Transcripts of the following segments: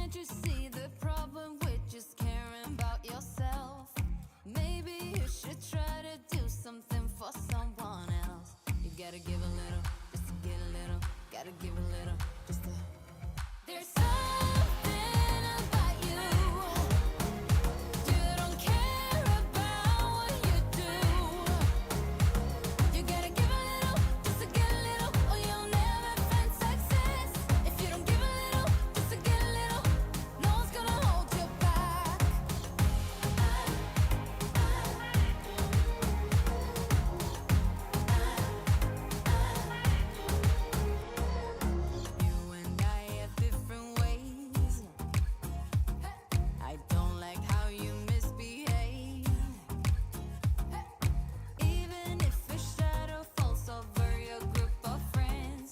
Can't you see the problem with just caring about yourself? Maybe you should try to do something for someone else. You gotta give a little, just to get a little. Gotta give a little, just to. There's something about you. You don't care about what you do. You gotta give a little, just to get a little, or you'll never find success. If you don't give a little, just to get a little, no one's gonna hold you back. You and I have different ways. I don't like how you misbehave. Even if a shadow falls over your group of friends,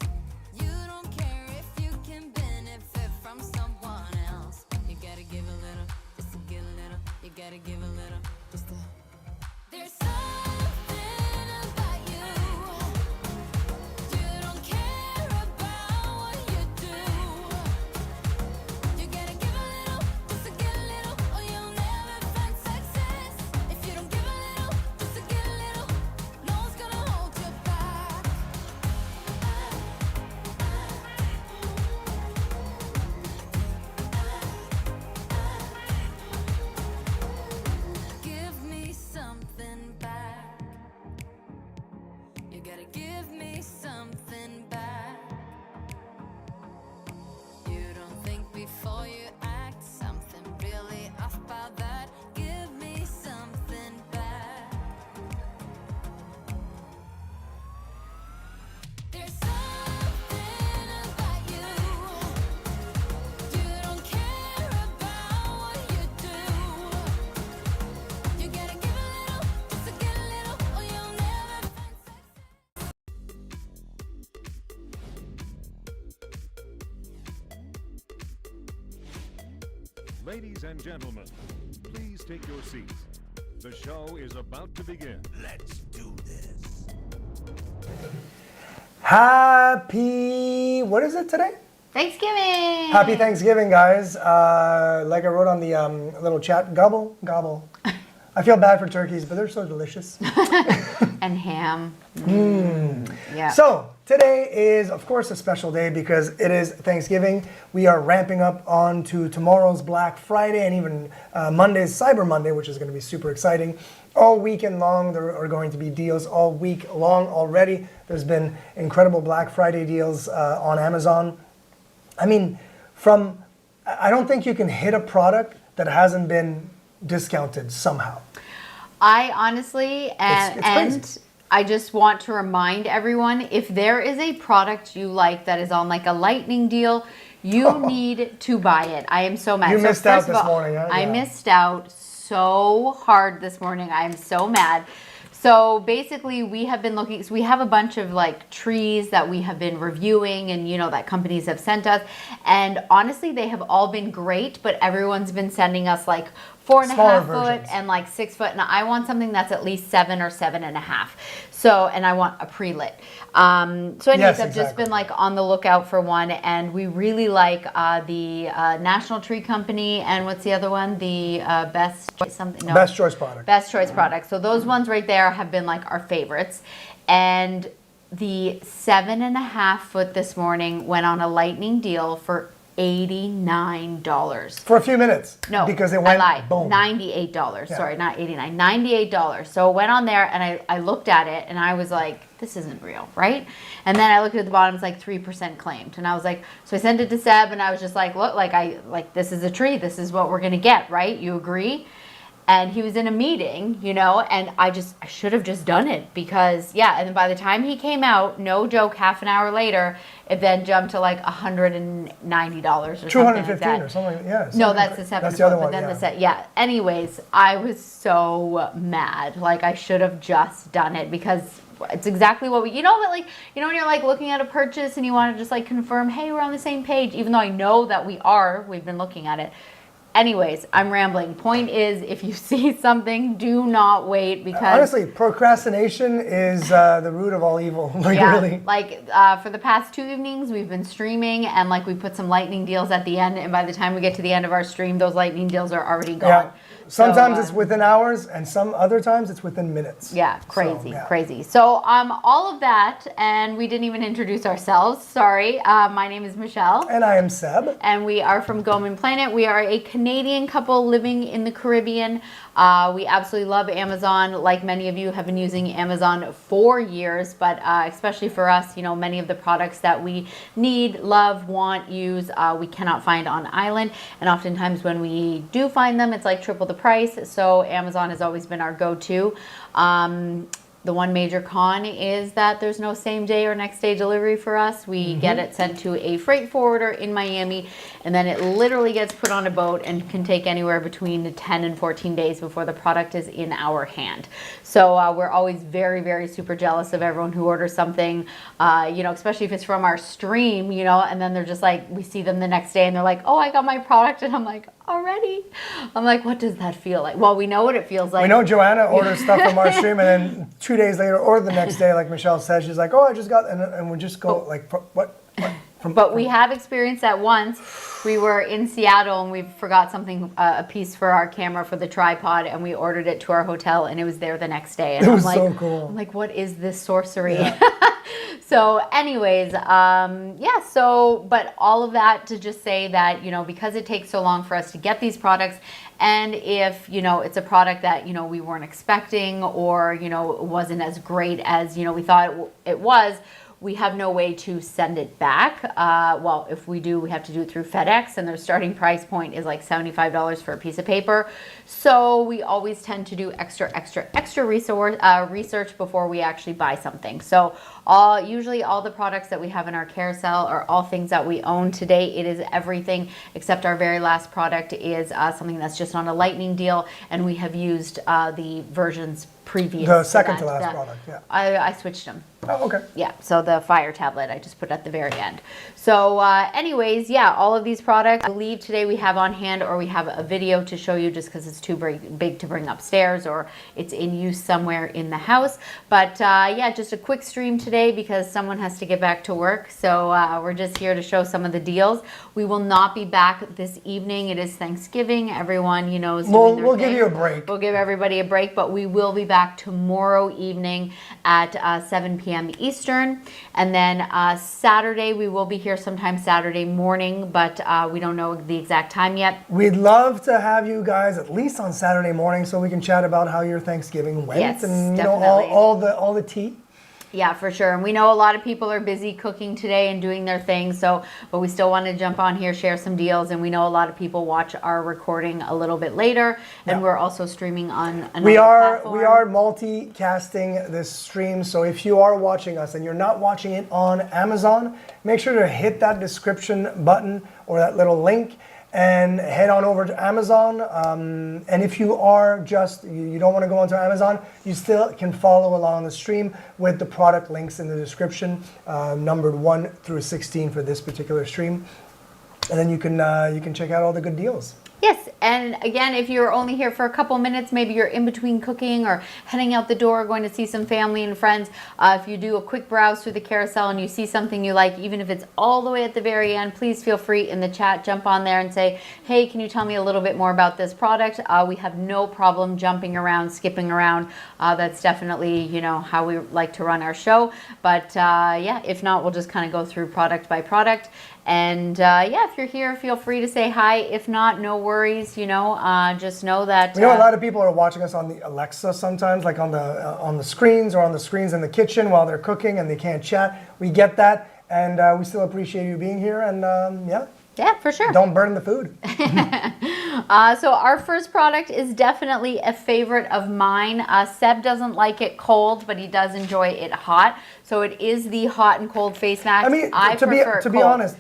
you don't care if you can benefit from someone else. You gotta give a little, just to get a little. You gotta give a little, just to. There's something about you. You don't care about what you do. You gotta give a little, just to get a little, or you'll never find success. If you don't give a little, just to get a little, no one's gonna hold you back. Give me something back. You gotta give me something back. You don't think before you act, something really off about that. Give me something back. There's something about you. You don't care about what you do. You gotta give a little, just to get a little, or you'll never find success. Ladies and gentlemen, please take your seats. The show is about to begin. Let's do this. Happy, what is it today? Thanksgiving! Happy Thanksgiving, guys. Like I wrote on the little chat, gobble, gobble. I feel bad for turkeys, but they're so delicious. And ham. Yeah. So, today is, of course, a special day because it is Thanksgiving. We are ramping up on to tomorrow's Black Friday and even Monday's Cyber Monday, which is going to be super exciting. All weekend long, there are going to be deals all week long already. There's been incredible Black Friday deals on Amazon. I mean, I don't think you can hit a product that hasn't been discounted somehow. I honestly, It's and crazy. I just want to remind everyone, if there is a product you like that is on like a lightning deal, you need to buy it. I am so mad. You So missed out first of this all, morning, huh? I Yeah. missed out so hard this morning. I am so mad. So basically we have been looking, so we have a bunch of like trees that we have been reviewing and you know that companies have sent us, and honestly they have all been great, but everyone's been sending us like 4.5 Smaller foot versions. and like 6 foot, and I want something that's at least 7 or 7.5. So, and I want a pre-lit. So anyways, Yes, I've just exactly. been like on the lookout for one, and we really like the National Tree Company, and what's the other one? The Best something. No. Best choice product. Best Choice products. So those ones right there have been like our favorites. And the 7.5 foot this morning went on a lightning deal for $89. For a few minutes. No, Because it went I lied. boom. $98. Yeah. Sorry, not 89. $98. So it went on there, and I looked at it, and I was like, this isn't real, right? And then I looked at the bottom, it's like 3% claimed. And I was like, so I sent it to Seb, and I was just like, look, like this is a tree. This is what we're going to get, right? You agree? And he was in a meeting, you know, and I should have just done it because, yeah. And then by the time he came out, no joke, half an hour later, it then jumped to like $190 or something like 215 that. or something, yeah. No, that's the 7 That's the other foot, one, but then yeah. the set, yeah. Anyways, I was so mad. Like I should have just done it because it's exactly what we, you know, like, you know, when you're like looking at a purchase and you want to just like confirm, hey, we're on the same page, even though I know that we've been looking at it. anyways, I'm rambling. Point is, if you see something, do not wait because Honestly, procrastination is the root of all evil. Like, really. like for the past 2 evenings, we've been streaming and like we put some lightning deals at the end, and by the time we get to the end of our stream, those lightning deals are already gone. Yeah. Sometimes it's within hours, and some other times it's within minutes. Yeah, crazy, So, yeah. crazy. So all of that, and we didn't even introduce ourselves. Sorry. My name is Michelle. And I am Seb. And we are from Goman Planet. We are a Canadian couple living in the Caribbean. We absolutely love Amazon. Like many of you have been using Amazon for years, but especially for us, you know, many of the products that we need, love, want, use, we cannot find on island. And oftentimes when we do find them, it's like triple the price. So Amazon has always been our go-to. The one major con is that there's no same day or next day delivery for us. We get it sent to a freight forwarder in Miami, and then it literally gets put on a boat and can take anywhere between 10 and 14 days before the product is in our hand. So we're always very, very super jealous of everyone who orders something, you know, especially if it's from our stream, you know, and then they're just like, we see them the next day and they're like, oh, I got my product. And I'm like, already? I'm like, what does that feel like? Well, we know what it feels like. We know Joanna orders stuff from our stream, and then 2 days later or the next day, like Michelle said, she's like, oh, I just got, and we just go like, what? But we have experienced that once. We were in Seattle and we forgot something, a piece for our camera for the tripod, and we ordered it to our hotel, and it was there the next day. And It was I'm so like, cool. I'm like, what is this sorcery? Yeah. So anyways, yeah, so, but all of that to just say that, you know, because it takes so long for us to get these products, and if, you know, it's a product that, you know, we weren't expecting, or, you know, it wasn't as great as, you know, we thought it was, we have no way to send it back. Well, if we do, we have to do it through FedEx, and their starting price point is like $75 for a piece of paper. So we always tend to do extra research before we actually buy something. So usually all the products that we have in our carousel are all things that we own today. It is everything except our very last product is something that's just on a lightning deal, and we have used the versions previous. The second that. to last product, yeah. I switched them. Oh, okay. Yeah, so the Fire tablet I just put at the very end. So anyways, yeah, all of these products, I believe today we have on hand, or we have a video to show you just because it's too big to bring upstairs, or it's in use somewhere in the house. But yeah, just a quick stream today because someone has to get back to work. So we're just here to show some of the deals. We will not be back this evening. It is Thanksgiving. Everyone, you know, is doing their We'll give thing. you a break. We'll give everybody a break, but we will be back tomorrow evening at 7 p.m. Eastern. And then Saturday, we will be here sometime Saturday morning, but we don't know the exact time yet. We'd love to have you guys at least on Saturday morning so we can chat about how your Thanksgiving went. Yes, and you definitely. know all the tea. Yeah, for sure. And we know a lot of people are busy cooking today and doing their thing. So, but we still want to jump on here, share some deals. And we know a lot of people watch our recording a little bit later. And we're also streaming on another platform. We are multicasting this stream. So if you are watching us and you're not watching it on Amazon, make sure to hit that description button or that little link and head on over to Amazon. And if you are you don't want to go onto Amazon, you still can follow along the stream with the product links in the description, numbered 1 through 16 for this particular stream. And then you can check out all the good deals. Yes, and again, if you're only here for a couple minutes, maybe you're in between cooking or heading out the door, going to see some family and friends, if you do a quick browse through the carousel and you see something you like, even if it's all the way at the very end, please feel free in the chat, jump on there and say, hey, can you tell me a little bit more about this product? We have no problem jumping around, skipping around. That's definitely, you know, how we like to run our show. But yeah, if not, we'll just kind of go through product by product. And yeah, if you're here, feel free to say hi. If not, no worries. You know, just know that. We know a lot of people are watching us on the Alexa sometimes, like on the screens or on the screens in the kitchen while they're cooking and they can't chat. We get that, and we still appreciate you being here. And yeah. Yeah, for sure. Don't burn the food. So our first product is definitely a favorite of mine. Seb doesn't like it cold, but he does enjoy it hot. So it is the hot and cold face mask. I mean, I to prefer be cold. honest,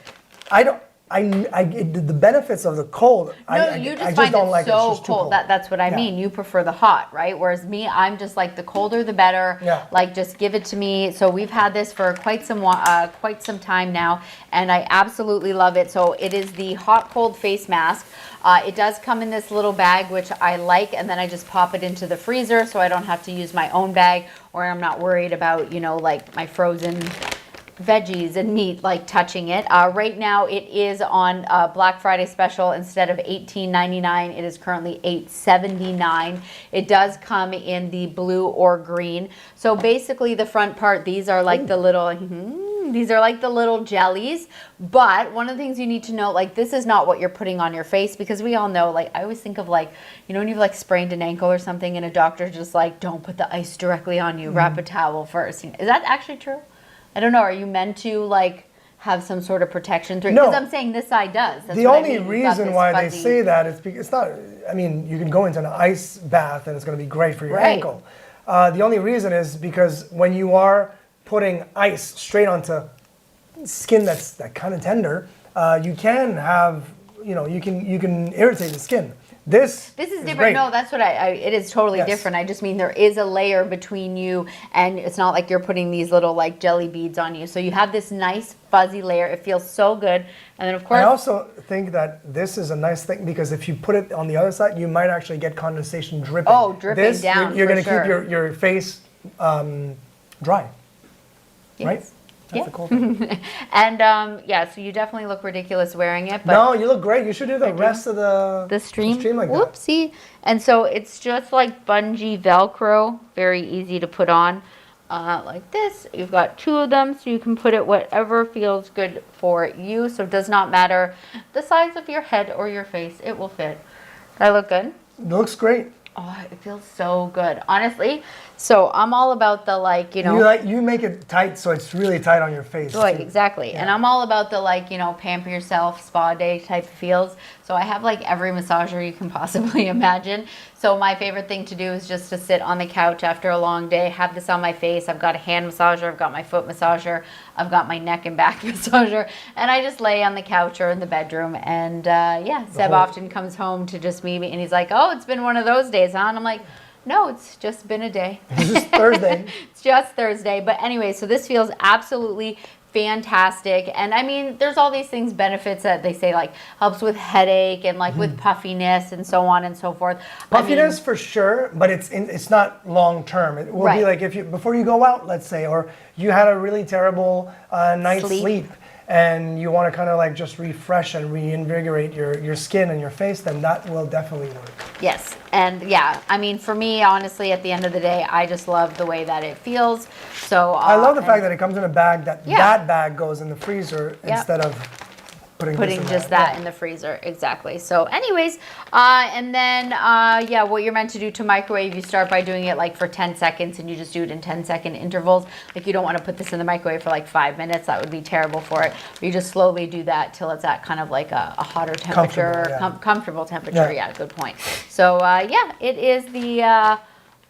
I the benefits of the cold. No, you just I find don't it like so it's just too cold. That's what I Yeah. mean. You prefer the hot, right? Whereas me, I'm just like the colder the better. Yeah. Like just give it to me. So we've had this for quite some time now, and I absolutely love it. So it is the hot cold face mask. It does come in this little bag, which I like, and then I just pop it into the freezer, so I don't have to use my own bag, or I'm not worried about like my frozen veggies and meat like touching it. Right now it is on Black Friday special. Instead of $18.99, it is currently $8.79. It does come in the blue or green. So basically the front part, these are like the little these are like the little jellies. But one of the things you need to know, like this is not what you're putting on your face, because we all know, like I always think of like, when you've like sprained an ankle or something and a doctor's just like, don't put the ice directly on you, wrap a towel first. Is that actually true? I don't know. Are you meant to like have some sort of protection through? No. Because I'm saying this side does. That's The what I only mean. You've got reason this why they fuzzy- say that is because it's not. I mean, you can go into an ice bath and it's going to be great for your Right. ankle. The only reason is because when you are putting ice straight onto skin that's kind of tender, you can have you can irritate the skin. This This is different. great. No, that's what it is totally Yes. different. I just mean there is a layer between you, and it's not like you're putting these little like jelly beads on you. So you have this nice fuzzy layer. It feels so good. And then of course, I also think that this is a nice thing because if you put it on the other side, you might actually get condensation dripping. Oh, dripping this, down, You're for going to sure. keep your face dry, yes. right? That's Yeah. the cool thing. And so you definitely look ridiculous wearing it. But No, you look great. You should do the rest of the stream like that. Whoopsie. And so it's just like bungee Velcro, very easy to put on like this. You've got two of them, so you can put it whatever feels good for you. So it does not matter the size of your head or your face, it will fit. Does that look good? It looks great. Oh, it feels so good, honestly. So I'm all about the You make it tight so it's really tight on your face. Right, too. exactly. And I'm all about the pamper yourself, spa day type of feels. So I have like every massager you can possibly imagine. So my favorite thing to do is just to sit on the couch after a long day, have this on my face. I've got a hand massager, I've got my foot massager, I've got my neck and back massager, and I just lay on the couch or in the bedroom. And Seb often comes home to just me, and he's like, "Oh, it's been one of those days, huh?" And I'm like, no, it's just been a day. It's just Thursday. It's just Thursday. But anyway, so this feels absolutely fantastic. And I mean, there's all these things, benefits that they say, like helps with headache and like with puffiness and so on and so forth. Puffiness for sure, but it's not long term. It will be like if you before you go out, let's say, or you had a really terrible night's sleep and you want to kind of like just refresh and reinvigorate your skin and your face, then that will definitely work. Yes. And yeah, I mean, for me, honestly, at the end of the day, I just love the way that it feels. So I love the fact that it comes in a bag that bag goes in the freezer instead of putting just that in the freezer. Exactly. So anyways, and then what you're meant to do to microwave, you start by doing it like for 10 seconds, and you just do it in 10-second intervals. Like you don't want to put this in the microwave for like 5 minutes. That would be terrible for it. You just slowly do that till it's at kind of like a hotter temperature, comfortable temperature. Yeah, good point. So it is the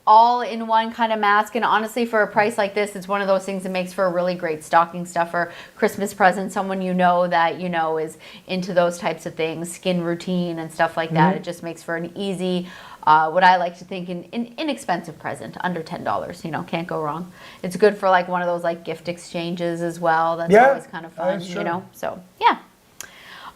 all-in-one kind of mask, and honestly, for a price like this, it's one of those things that makes for a really great stocking stuffer, Christmas present, someone that is into those types of things, skin routine and stuff like that. It just makes for an easy, what I like to think an inexpensive present, under $10. Can't go wrong. It's good for like one of those like gift exchanges as well. That's always kind of fun. So yeah.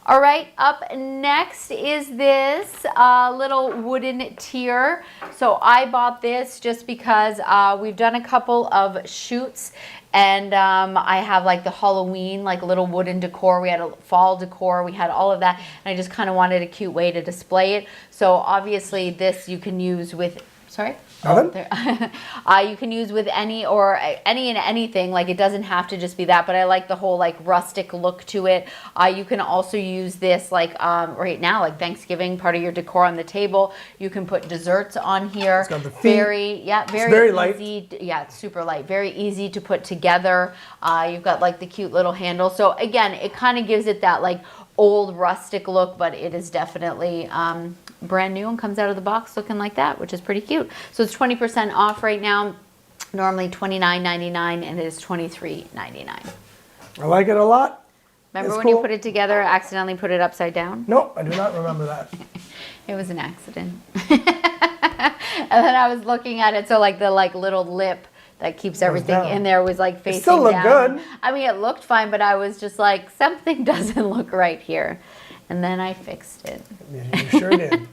All right, up next is this little wooden tier. So I bought this just because we've done a couple of shoots, and I have like the Halloween, like little wooden decor. We had a fall decor. We had all of that, and I just kind of wanted a cute way to display it. So obviously this you can use with, sorry? You can use with any and anything. Like it doesn't have to just be that, but I like the whole like rustic look to it. You can also use this like right now, like Thanksgiving, part of your decor on the table. You can put desserts on here. It's got the feet. Very light. easy. Yeah, it's super light. Very easy to put together. You've got like the cute little handle. So again, it kind of gives it that like old rustic look, but it is definitely brand new and comes out of the box looking like that, which is pretty cute. So it's 20% off right now. Normally $29.99, and it is $23.99. I like it a lot. Remember It's when you cool. put it together, accidentally put it upside down? No, I do not remember that. It was an accident. And then I was looking at it, so like the little lip that keeps everything down. in there was like facing still looked down. good. I mean, it looked fine, but I was just like, something doesn't look right here. And then I fixed it. You sure did.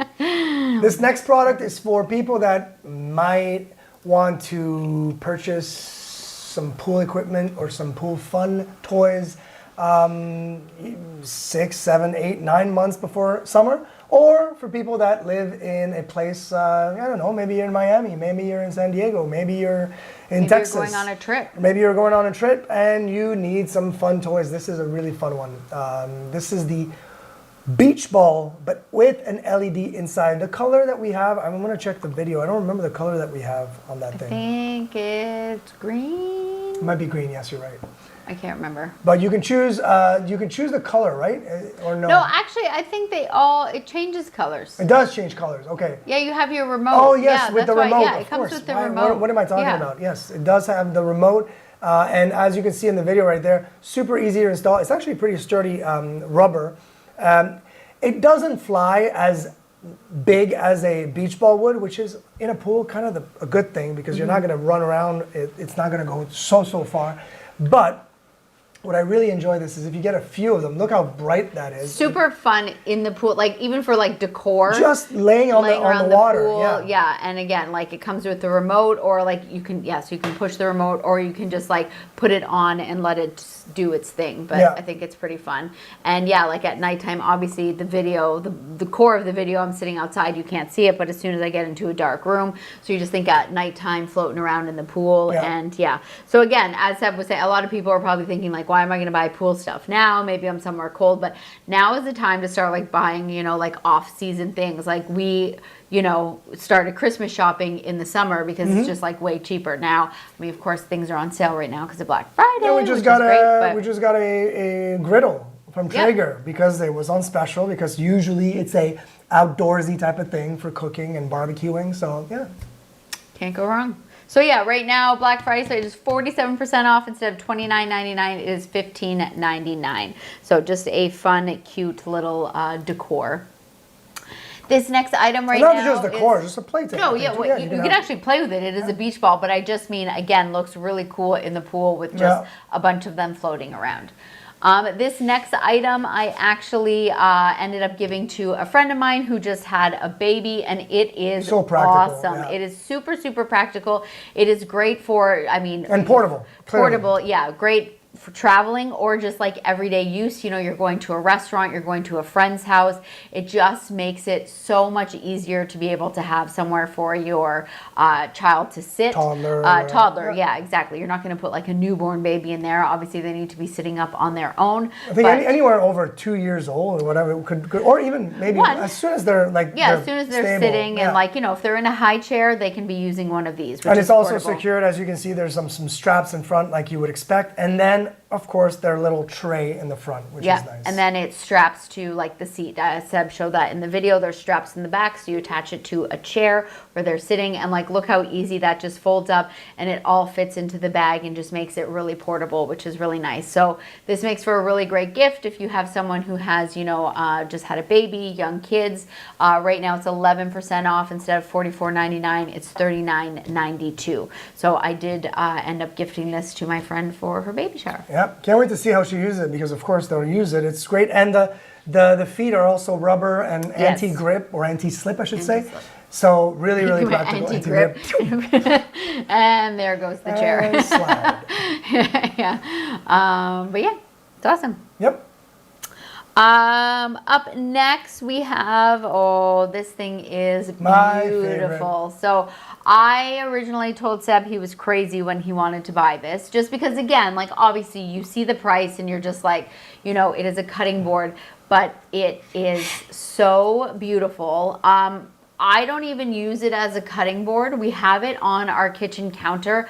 This next product is for people that might want to purchase some pool equipment or some pool fun toys 6, 7, 8, 9 months before summer, or for people that live in a place, I don't know, maybe you're in Miami, maybe you're in San Diego, maybe you're in Maybe Texas. you're going on a trip. Maybe you're going on a trip and you need some fun toys. This is a really fun one. This is the beach ball, but with an LED inside. The color that we have, I'm going to check the video. I don't remember the color that we have on that I thing. think it's green. It might be green. Yes, you're right. I can't remember. But you can choose the color, right? Or no? No, actually, I think it changes colors. It does change colors. Okay. Yeah, you have your remote. Oh yes, yeah, with the that's why- remote. Yeah, of it comes course. with the Why- remote. What am I talking Yeah. about? Yes, it does have the remote, and as you can see in the video right there, super easy to install. It's actually pretty sturdy rubber. It doesn't fly as big as a beach ball would, which is in a pool kind of a good thing because you're not Mm-hmm. going to run around. It's not going to go so far. But what I really enjoy this is if you get a few of them, look how bright that is. Super fun in the pool, like even for like decor. Just laying on around the water. pool, Yeah. and again, like it comes with the remote, or like you can push the remote, or you can just like put it on and let it do its thing. But Yeah. I think it's pretty fun. And yeah, like at nighttime, obviously the video, the core of the video, I'm sitting outside, you can't see it, but as soon as I get into a dark room, so you just think at nighttime floating around in the pool, Yeah. and yeah. So again, as Seb was saying, a lot of people are probably thinking like, why am I going to buy pool stuff now? Maybe I'm somewhere cold, but now is the time to start like buying, like off-season things. Like we, started Christmas shopping in the summer because Mm-hmm. it's just like way cheaper now. I mean, of course, things are on sale right now because of Black Friday. Yeah, we which just is got great, a griddle from Yep. Traeger because it was on special, because usually it's a outdoorsy type of thing for cooking and barbecuing. So yeah. Can't go wrong. So yeah, right now Black Friday sale is 47% off. Instead of $29.99, it is $15.99. So just a fun, cute little decor. This next item right now Not just the core, just a plate. No, yeah, you can actually play with it. It is a beach ball, but I just mean, again, looks really cool in the pool with just Yeah. a bunch of them floating around. This next item I actually ended up giving to a friend of mine who just had a baby, and it is So practical, awesome. yeah. It is super, super practical. It is great for, And portable. clearly. portable, yeah, great for traveling or just like everyday use. You're going to a restaurant, you're going to a friend's house. It just makes it so much easier to be able to have somewhere for your child to sit. Toddler. Toddler, yeah, exactly. You're not going to put like a newborn baby in there. Obviously, they need to be sitting up on their own. I think but- anywhere over 2 years old or whatever could or even maybe One. as soon as they're like yeah, as soon as they're stable, sitting yeah. and like, if they're in a high chair, they can be using one of these. Which And is it's also portable. secured, as you can see. There's some straps in front, like you would expect, and then of course their little tray in the front, which Yeah, is nice. and then it straps to like the seat. Seb showed that in the video. There's straps in the back, so you attach it to a chair where they're sitting, and like look how easy that just folds up, and it all fits into the bag and just makes it really portable, which is really nice. So this makes for a really great gift if you have someone who has, just had a baby, young kids. Right now it's 11% off. Instead of $44.99, it's $39.92. So I did end up gifting this to my friend for her baby shower. Yeah, can't wait to see how she uses it, because of course they'll use it. It's great, and the feet are also rubber and Yes. anti-grip, or anti-slip, I should say. Anti-slip. So really practical. Anti-grip. And there goes the chair. And slide. yeah. But yeah, it's awesome. Yep. Up next we have, this thing is My beautiful. So I originally told Seb he was crazy when he wanted to buy this, just because again, like obviously you see the price and you're just like, it is a cutting board, but it is so beautiful. I don't even use it as a cutting board. We have it on our kitchen counter.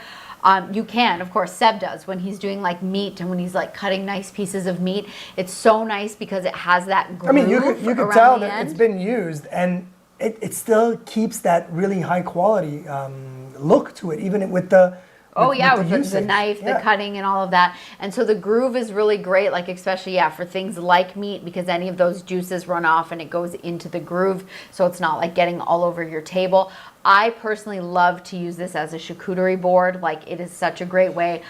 You can, of course, Seb does when he's doing like meat and when he's like cutting nice pieces of meat. It's so nice because it has that groove. I mean, you could around tell the that end. it's been used, and it still keeps that really high quality look to it, even with the Oh yeah, with the usage. knife, the Yeah. cutting, and all of that. And so the groove is really great, like especially for things like meat, because any of those juices run off and it goes into the groove, so it's not like getting all over your table. I personally love to use this as a charcuterie board. Like it is such a great way.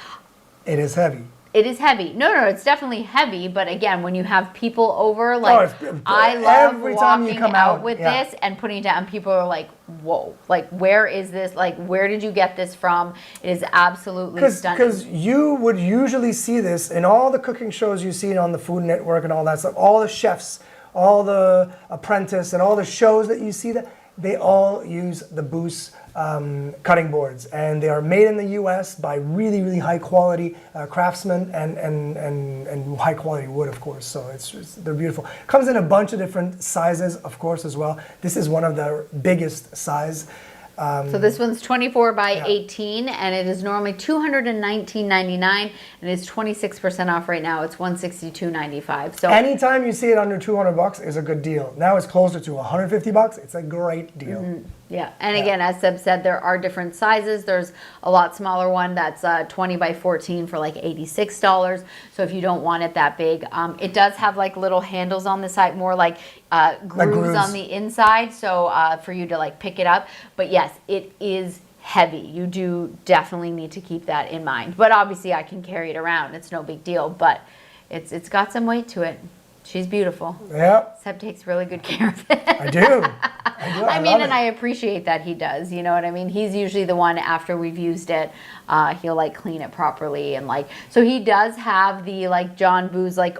It is heavy. It is heavy. No, it's definitely heavy. But again, when you have people over, like I love every time you walking come out out, with yeah. this and putting it down. People are like, "Whoa! Like, where is this? Like, where did you get this from?" It is absolutely stunning. Because you would usually see this in all the cooking shows you see on the Food Network and all that stuff. All the chefs, all the Apprentice, and all the shows that you see that they all use the Boos cutting boards, and they are made in the U.S. by really, really high quality craftsmen and high quality wood, of course. So they're beautiful. Comes in a bunch of different sizes, of course, as well. This is one of the biggest size. So this one's 24 by Yeah. 18, and it is normally $219.99, and it's 26% off right now. It's $162.95. So Anytime you see it under $200 is a good deal. Now it's closer to $150. It's a great deal. yeah, and again, as Seb said, there are different sizes. There's a lot smaller one that's 20 by 14 for like $86. So if you don't want it that big, it does have like little handles on the side, more like grooves on the inside, so for you to like pick it up. But yes, it is heavy. You do definitely need to keep that in mind. But obviously, I can carry it around. It's no big deal. But it's got some weight to it. She's beautiful. Yeah, Seb takes really good care of it. I do. I mean, and I appreciate that he does. You know what I mean? He's usually the one after we've used it, he'll like clean it properly and like. So he does have the like John Boo's like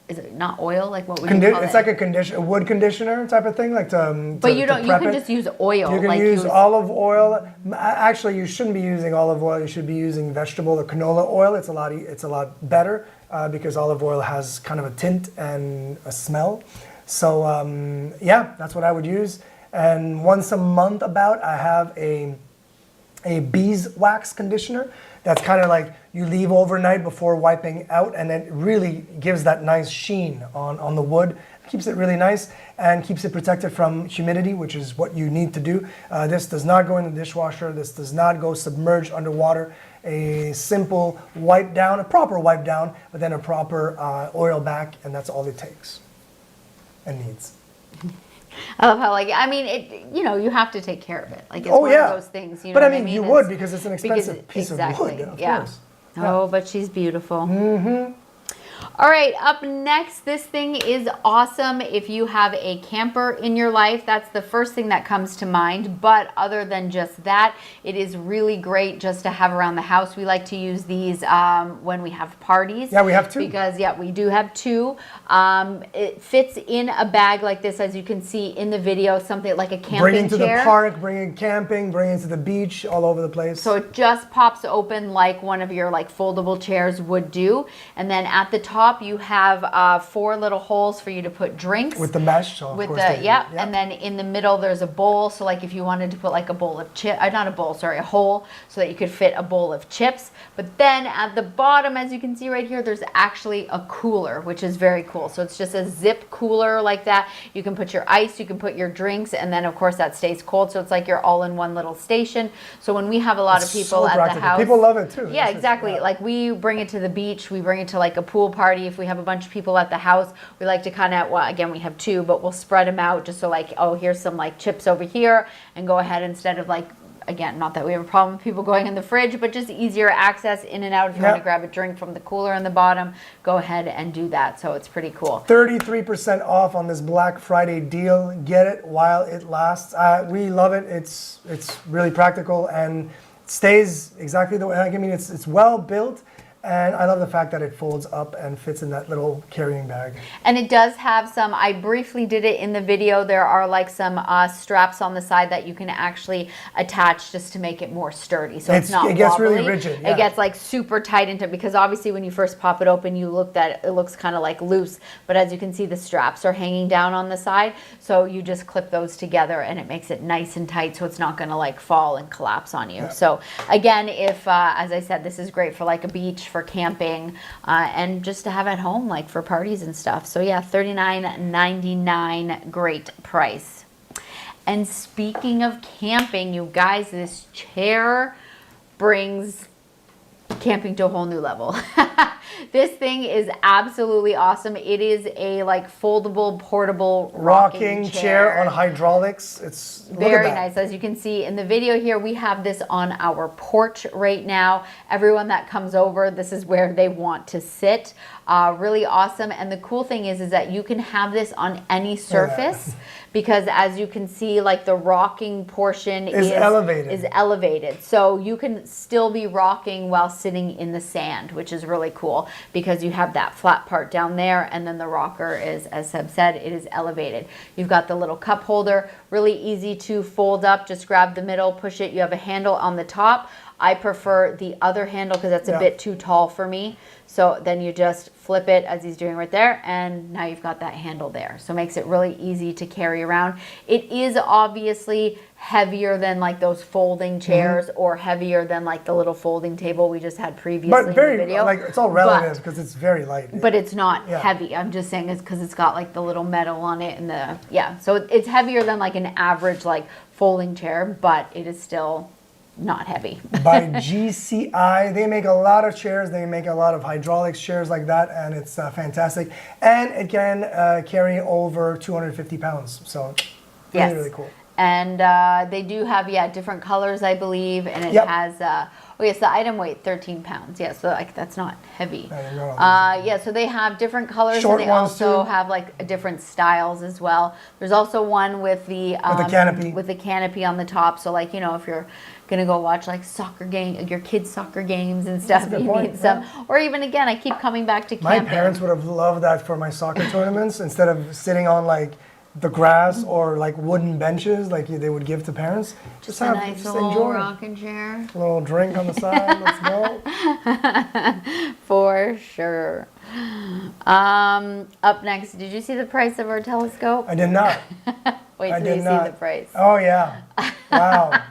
is it not oil? Like what would you call it? It's like a wood conditioner type of thing, like to. But you to don't. You prep can it. just use oil. You can like use olive oil. Actually, you shouldn't be using olive oil. You should be using vegetable or canola oil. It's a lot better because olive oil has kind of a tint and a smell. So yeah, that's what I would use. And once a month, I have a beeswax conditioner. That's kind of like you leave overnight before wiping out, and it really gives that nice sheen on the wood. Keeps it really nice and keeps it protected from humidity, which is what you need to do. This does not go in the dishwasher. This does not go submerged underwater. A simple wipe down, a proper wipe down, but then a proper oil back, and that's all it takes and needs. I love how you have to take care of it. Like it's Oh, one yeah. of those things. You know But I what mean, you It's- would because it's an expensive piece exactly, of wood, of yeah. course. Oh, but she's beautiful. Mm-hmm. All right, up next, this thing is awesome. If you have a camper in your life, that's the first thing that comes to mind. But other than just that, it is really great just to have around the house. We like to use these when we have parties. Yeah, we have two. Because, we do have two. It fits in a bag like this, as you can see in the video, something like a camping chair. Bring it to the park, bring it camping, bring it to the beach, all over the place. So it just pops open like one of your like foldable chairs would do. And then at the top, you have 4 little holes for you to put drinks. With the mesh, so of With course the, they do. yeah, and then in the middle there's a bowl. So like if you wanted to put like a bowl of a hole so that you could fit a bowl of chips. But then at the bottom, as you can see right here, there's actually a cooler, which is very cool. So it's just a zip cooler like that. You can put your ice, you can put your drinks, and then of course that stays cold. So it's like you're all in one little station. So when we have a lot of people so at practical. the house, People love it too. yeah, It's just- exactly. yeah. Like we bring it to the beach, we bring it to like a pool party. If we have a bunch of people at the house, we like to kind of, well, again, we have 2, but we'll spread them out just so like, oh, here's some like chips over here, and go ahead instead of like, again, not that we have a problem with people going in the fridge, but just easier access in and out. If you want to grab a drink from the cooler in the bottom, go ahead and do that. So it's pretty cool. 33% off on this Black Friday deal. Get it while it lasts. We love it. It's really practical and stays exactly the way. I mean, it's well built. And I love the fact that it folds up and fits in that little carrying bag. And it does have some, I briefly did it in the video, there are like some straps on the side that you can actually attach just to make it more sturdy. So it's not It gets wobbly. really rigid. Yeah. It gets like super tight into, because obviously when you first pop it open, you look that it looks kind of like loose. But as you can see, the straps are hanging down on the side. So you just clip those together and it makes it nice and tight so it's not going to like fall and collapse on you. Yeah. So again, if, as I said, this is great for like a beach, for camping, and just to have at home, like for parties and stuff. So yeah, $39.99, great price. And speaking of camping, you guys, this chair brings camping to a whole new level. This thing is absolutely awesome. It is a like foldable, portable rocking chair on hydraulics. It's very nice. As you can see in the video here, we have this on our porch right now. Everyone that comes over, this is where they want to sit. Really awesome. And the cool thing is that you can have this on any surface because as you can see, like the rocking portion is elevated. So you can still be rocking while sitting in the sand, which is really cool because you have that flat part down there and then the rocker is, as Seb said, it is elevated. You've got the little cup holder, really easy to fold up. Just grab the middle, push it. You have a handle on the top. I prefer the other handle because that's a bit too tall for me. So then you just flip it as he's doing right there, and now you've got that handle there. So it makes it really easy to carry around. It is obviously heavier than like those folding chairs or heavier than like the little folding table we just had previously but very, in the video. Like it's all relative because it's very light. But it's not heavy. I'm just saying it's because it's got like the little metal on it and the, so it's heavier than like an average like folding chair, but it is still not heavy. By GCI, they make a lot of chairs. They make a lot of hydraulics chairs like that, and it's fantastic. And it can carry over 250 pounds. So really, really cool. And they do have different colors, I believe, and it has the item weight 13 pounds. So like that's not heavy. So they have different colors. Short and they ones also too. have like different styles as well. There's also one with the canopy on the top. So like, you know, if you're gonna go watch like your kids' soccer games and stuff, you need some. Or even again, I keep coming back to camping. My parents would have loved that for my soccer tournaments instead of sitting on like the grass or like wooden benches like they would give to parents. Just a nice little rocking chair. A little drink on the side. Let's go. For sure. Up next, did you see the price of our telescope? I did not. Wait till you see the price. Oh yeah. Wow.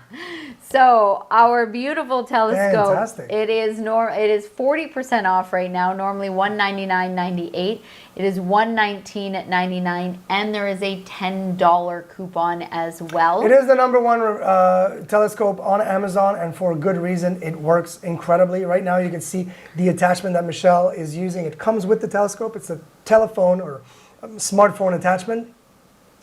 So our beautiful telescope, fantastic. It is 40% off right now. Normally $199.98. It is $119.99, and there is a $10 coupon as well. It is the #1 telescope on Amazon, and for good reason. It works incredibly. Right now, you can see the attachment that Michelle is using. It comes with the telescope. It's a telephone or smartphone attachment.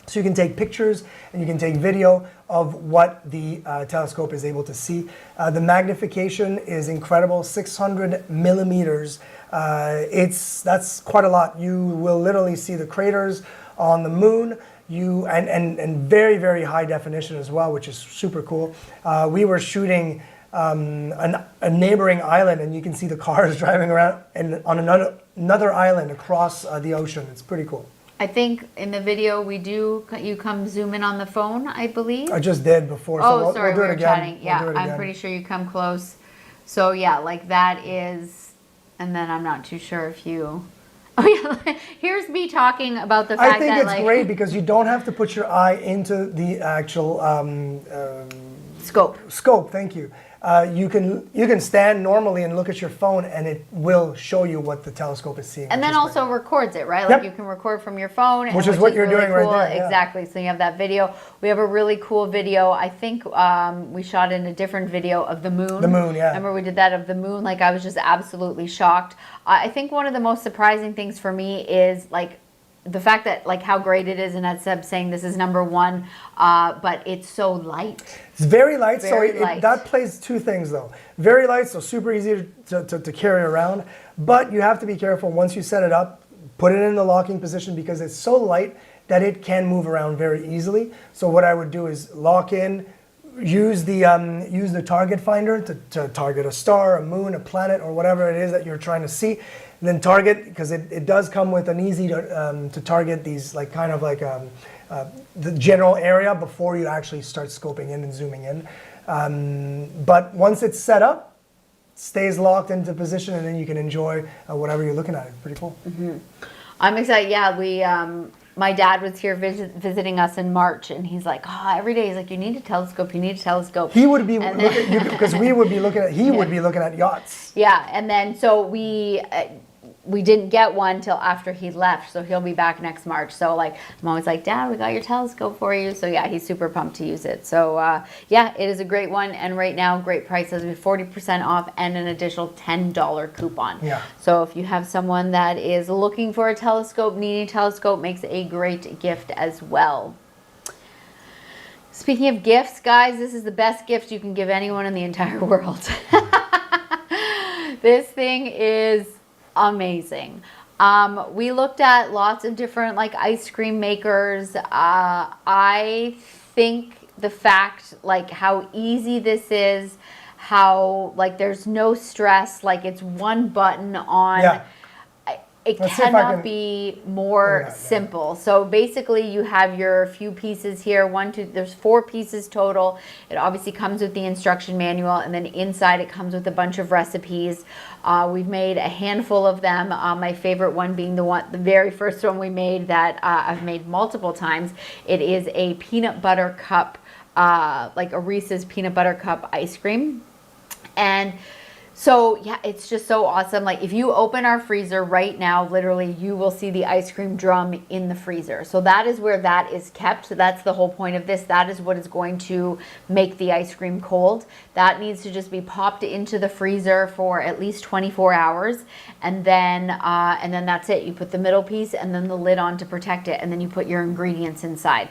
So you can take pictures and you can take video of what the telescope is able to see. The magnification is incredible, 600 millimeters. That's quite a lot. You will literally see the craters on the moon. And very, very high definition as well, which is super cool. We were shooting a neighboring island, and you can see the cars driving around on another island across the ocean. It's pretty cool. I think in the video you come zoom in on the phone, I believe. I just did before. So sorry, we were chatting. Yeah, I'm pretty sure you come close. So yeah, like that is, and then I'm not too sure if you. Oh yeah, here's me talking about the fact that I think it's great because you don't have to put your eye into the actual scope. Scope, thank you. You can stand normally and look at your phone, and it will show you what the telescope is seeing. And then also records it, right? Like you can record from your phone, which is what you're really doing cool. right there. Yeah. Exactly. So you have that video. We have a really cool video. I think we shot in a different video of the moon. The moon, yeah. Remember we did that of the moon? Like I was just absolutely shocked. I think one of the most surprising things for me is like the fact that like how great it is, and as Seb saying this is #1, but it's so light. It's very light, light. That plays two things though. Very light, so super easy to carry around, but you have to be careful once you set it up, put it in the locking position because it's so light that it can move around very easily. So what I would do is lock in, use the target finder to target a star, a moon, a planet, or whatever it is that you're trying to see. And then target, because it does come with an easy to target these like kind of like the general area before you actually start scoping in and zooming in. But once it's set up, it stays locked into position, and then you can enjoy whatever you're looking at. It's pretty cool. Mm-hmm. I'm excited. Yeah, we. My dad was here visiting us in March, and he's like, every day he's like, you need a telescope, you need a telescope. He would be because we would be looking at, he would be looking at yachts. Yeah, and then so we we didn't get one till after he left, so he'll be back next March. So like I'm always like, Dad, we got your telescope for you. So yeah, he's super pumped to use it. So yeah, it is a great one, and right now great prices with 40% off and an additional $10 coupon. Yeah. So if you have someone that is looking for a telescope, needing a telescope, makes a great gift as well. Speaking of gifts, guys, this is the best gift you can give anyone in the entire world. This thing is amazing. We looked at lots of different like ice cream makers. I think the fact like how easy this is, how like there's no stress, like it's one button on. Yeah. It Let's see if I cannot can- be more Yeah. simple. So basically you have your few pieces here, there's 4 pieces total. It obviously comes with the instruction manual, and then inside it comes with a bunch of recipes. We've made a handful of them. My favorite one being the very first one we made that I've made multiple times. It is a peanut butter cup, like a Reese's peanut butter cup ice cream. And so yeah, it's just so awesome. Like if you open our freezer right now, literally you will see the ice cream drum in the freezer. So that is where that is kept. So that's the whole point of this. That is what is going to make the ice cream cold. That needs to just be popped into the freezer for at least 24 hours. And then that's it. You put the middle piece and then the lid on to protect it. And then you put your ingredients inside.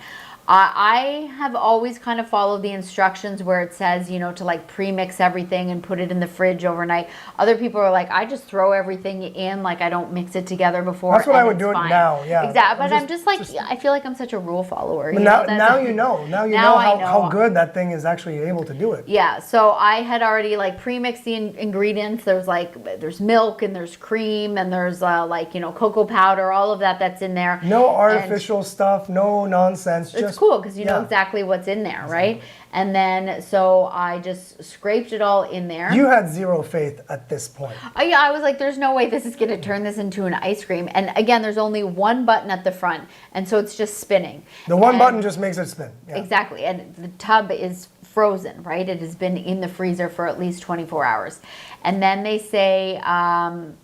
I have always kind of followed the instructions where it says, you know, to like pre-mix everything and put it in the fridge overnight. Other people are like, I just throw everything in, like I don't mix it together before. That's what I and would it's do it fine. now, yeah. Exactly, but I'm just like, I feel like I'm such a rule follower. But you now, know? now you know. Now you Now know I how good that thing is actually able to do it. Yeah, so I had already like pre-mixed the ingredients. There's milk and there's cream and there's like, you know, cocoa powder, all of that's in there. No artificial stuff, no nonsense. It's just cool because you know yeah. exactly what's in there, right? And then so I just scraped it all in there. You had zero faith at this point. Yeah, I was like, there's no way this is going to turn this into an ice cream. And again, there's only one button at the front, and so it's just spinning. The one And- button just makes it spin. Yeah. Exactly, and the tub is frozen, right? It has been in the freezer for at least 24 hours. And then they say,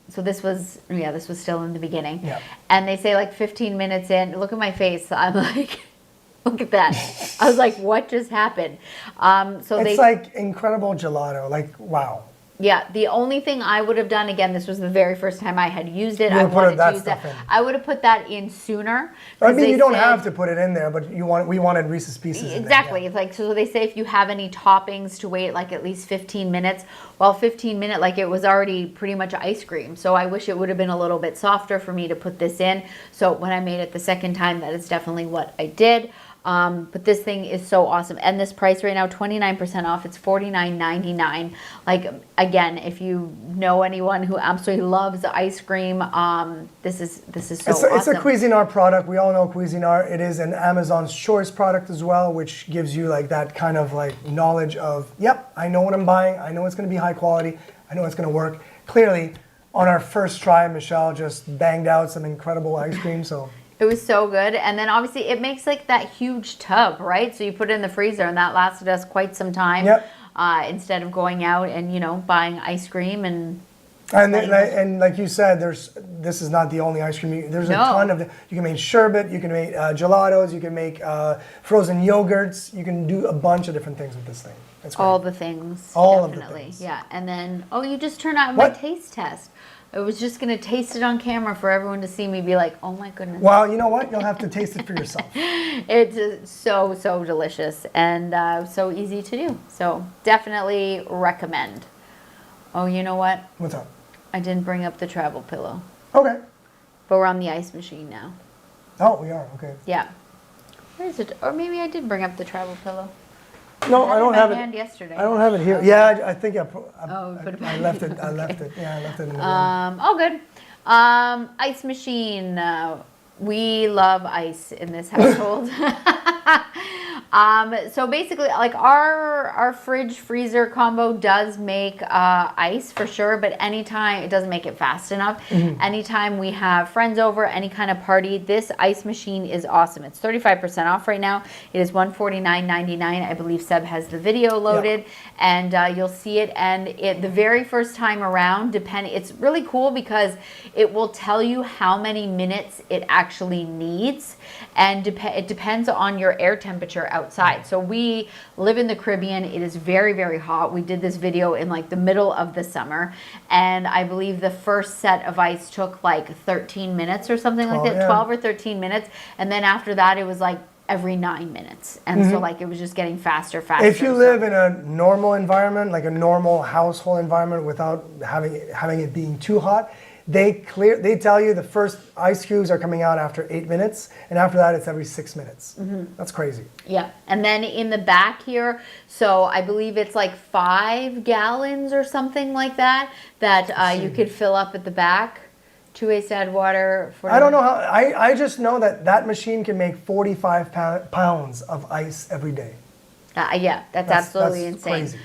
so this was still in the beginning. Yeah. And they say like 15 minutes in, look at my face. I'm like, look at that. I was like, what just happened? It's like incredible gelato. Like, wow. Yeah, the only thing I would have done, again, this was the very first time I had used it. You I would put wanted that to use stuff it. in. I would have put that in sooner. I 'cause mean, they you don't said- have to put it in there, but we wanted Reese's Pieces in there, Exactly. yeah. It's like, so they say if you have any toppings to wait like at least 15 minutes. Well, 15 minutes, like it was already pretty much ice cream. So I wish it would have been a little bit softer for me to put this in. So when I made it the second time, that is definitely what I did. But this thing is so awesome. And this price right now, 29% off. It's $49.99. Like, again, if you know anyone who absolutely loves ice cream, this is so awesome. It's a Cuisinart product. We all know Cuisinart. It is an Amazon's Choice product as well, which gives you like that kind of like knowledge of, yep, I know what I'm buying. I know it's going to be high quality. I know it's going to work. Clearly, on our first try, Michelle just banged out some incredible ice cream. So It was so good. And then obviously it makes like that huge tub, right? So you put it in the freezer and that lasted us quite some time. Yep. Instead of going out and, you know, buying ice cream and And like you said, this is not the only ice cream. There's a No. ton of. You can make sherbet. You can make gelatos. You can make frozen yogurts. You can do a bunch of different things with this thing. It's great. all the things. All of the definitely. things. Yeah. And then, you just turned out my What? taste test. I was just going to taste it on camera for everyone to see me be like, oh my goodness. Well, you know what? You'll have to taste it for yourself. It's so delicious and so easy to do. So definitely recommend. Oh, you know what? What's up? I didn't bring up the travel pillow, Okay. but we're on the ice machine now. Oh, we are. Okay. Yeah. Where is it? Or maybe I did bring up the travel pillow. No, I had it don't in my have hand it. yesterday. I don't have it here. Yeah, I think I put it I back. left it. I left it. Yeah, I left it in the room. Oh, good. Ice machine. We love ice in this household. So basically, like our fridge freezer combo does make ice for sure, but anytime it doesn't make it fast enough. Anytime we have friends over, any kind of party, this ice machine is awesome. It's 35% off right now. It is $149.99. I believe Seb has the video loaded, and you'll see it. And the very first time around, it's really cool because it will tell you how many minutes it actually needs, and it depends on your air temperature outside. So we live in the Caribbean. It is very, very hot. We did this video in like the middle of the summer, and I believe the first set of ice took like 13 minutes or something like that, 12 or 13 minutes, and then after that it was like every 9 minutes, and so like it was just getting faster. If you live in a normal environment, like a normal household environment, without having it being too hot, they tell you the first ice cubes are coming out after 8 minutes, and after that it's every 6 minutes. That's crazy. Yeah, and then in the back here, so I believe it's like 5 gallons or something like that you could fill up at the back. 2 ways to add water. I don't know how. I just know that machine can make 45 pounds of ice every day. Yeah, that's absolutely insane. Crazy.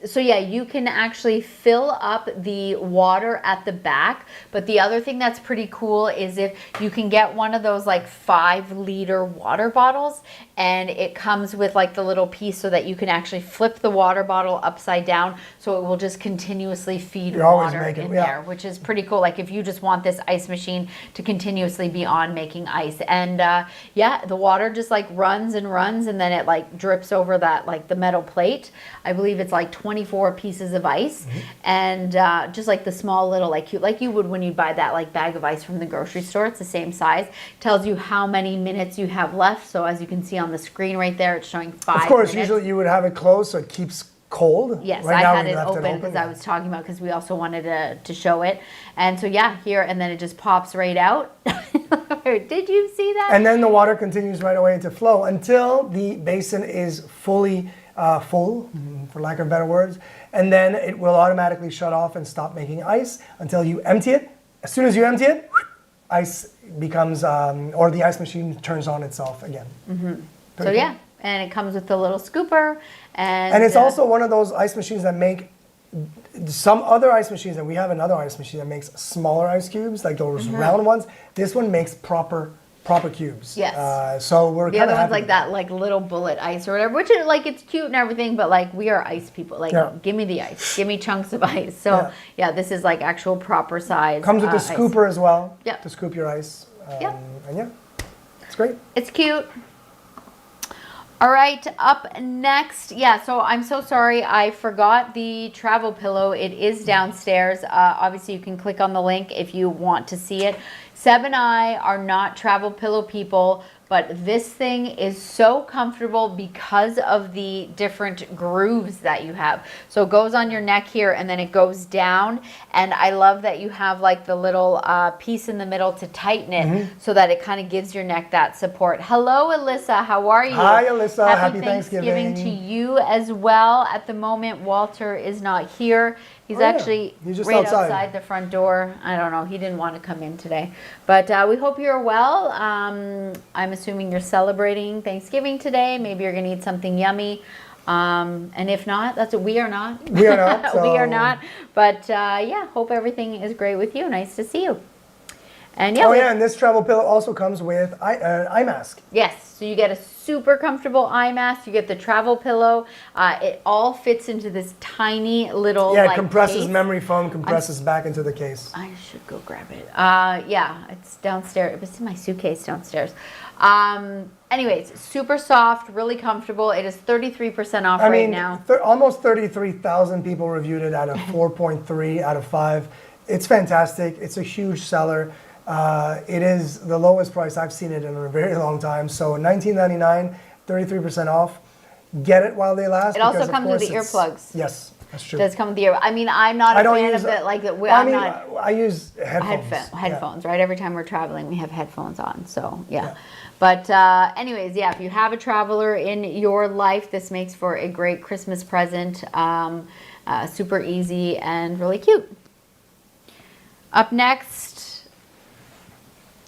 So you can actually fill up the water at the back. But the other thing that's pretty cool is if you can get one of those like 5-liter water bottles, and it comes with like the little piece so that you can actually flip the water bottle upside down, so it will just continuously feed water in there, which is pretty cool. Like if you just want this ice machine to continuously be on making ice, and the water just like runs and runs, and then it like drips over that like the metal plate. I believe it's like 24 pieces of ice, and just like the small little like you would when you buy that like bag of ice from the grocery store. It's the same size. Tells you how many minutes you have left. So as you can see on the screen right there, it's showing 5 minutes. Of course, usually you would have it closed so it keeps cold. Yes, right I had it open because I was talking about, because we also wanted to show it. And so here, and then it just pops right out. Did you see that? And then the water continues right away to flow until the basin is fully full, for lack of better words, and then it will automatically shut off and stop making ice until you empty it. As soon as you empty it, ice becomes, or the ice machine turns on itself again. So cool. And it comes with the little scooper, and it's also one of those ice machines that make some other ice machines, and we have another ice machine that makes smaller ice cubes, like those round ones. This one makes proper cubes. Yes. So we're the other one's like that, like little bullet ice or whatever, which is like, it's cute and everything, but like we are ice people. Like, give me the ice, give me chunks of ice. So this is like actual proper size. Comes with a scooper as well. Yeah. To scoop your ice. And it's great. It's cute. All right, up next. So I'm so sorry, I forgot the travel pillow. It is downstairs. Obviously, you can click on the link if you want to see it. Seb and I are not travel pillow people, but this thing is so comfortable because of the different grooves that you have. So it goes on your neck here, and then it goes down. And I love that you have like the little piece in the middle to tighten it, so that it kind of gives your neck that support. Hello, Alyssa. How are you? Hi, Alyssa. Happy Thanksgiving to you as well. At the moment, Walter is not here. He's actually He's just right outside the front door. I don't know. He didn't want to come in today. But we hope you're well. I'm assuming you're celebrating Thanksgiving today. Maybe you're going to eat something yummy. And if not, that's what we are not. We are not. We are not. But hope everything is great with you. Nice to see you. And and this travel pillow also comes with eye mask. Yes, so you get a super comfortable eye mask. You get the travel pillow. It all fits into this tiny little it compresses case. Memory foam, compresses back into the case. I should go grab it. It's downstairs. It's in my suitcase downstairs. Anyways, super soft, really comfortable. It is 33% off right now. Almost 33,000 people reviewed it out of 4.3 out of 5. It's fantastic. It's a huge seller. It is the lowest price I've seen it in a very long time. So $19.99, 33% off. Get it while they last. It also comes with the earplugs. Yes, that's true. It does come with the I'm not a fan of it. Like I use headphones. Headphones, right? Every time we're traveling, we have headphones on. So But anyways, if you have a traveler in your life, this makes for a great Christmas present. Super easy and really cute. Up next,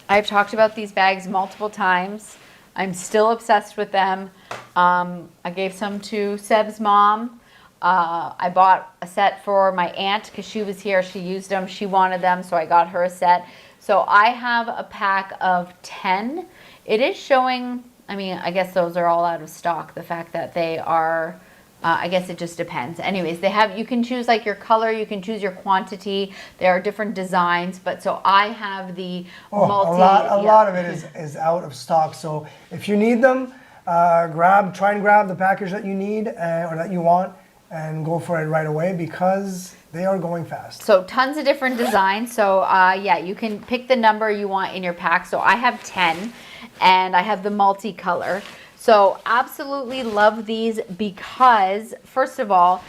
I've talked about these bags multiple times. I'm still obsessed with them. I gave some to Seb's mom. I bought a set for my aunt because she was here. She used them. She wanted them, so I got her a set. So I have a pack of 10. It is showing, I mean, I guess those are all out of stock. The fact that they are, I guess it just depends. Anyways, they have, you can choose like your color, you can choose your quantity. There are different designs, but so I have the multi. A lot of it is out of stock. So if you need them, try and grab the package that you need or that you want, and go for it right away because they are going fast. So tons of different designs. So yeah, you can pick the number you want in your pack. So I have 10 and I have the multicolor. So absolutely love these because first of all,